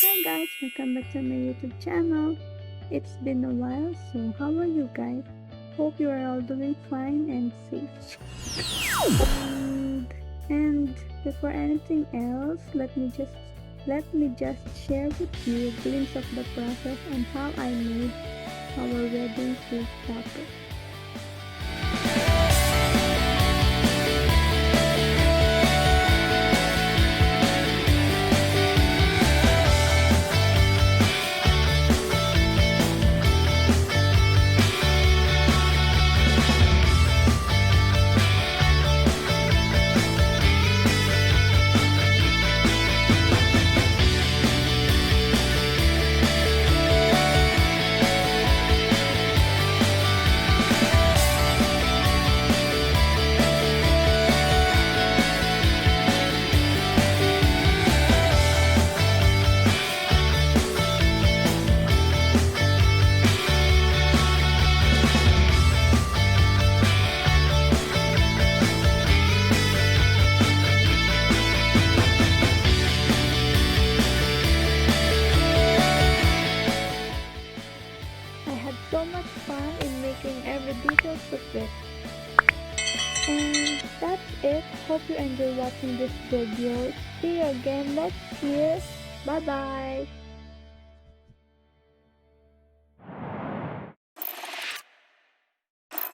Hi guys, welcome back to my YouTube channel. It's been a while, so how are you guys? Hope you are all doing fine and safe. And before anything else, let me just share with you a glimpse of the process and how I made our wedding cake topper. I had so much fun in making every detail perfect. And that's it. Hope you enjoy watching this video. See you again next year. Bye bye.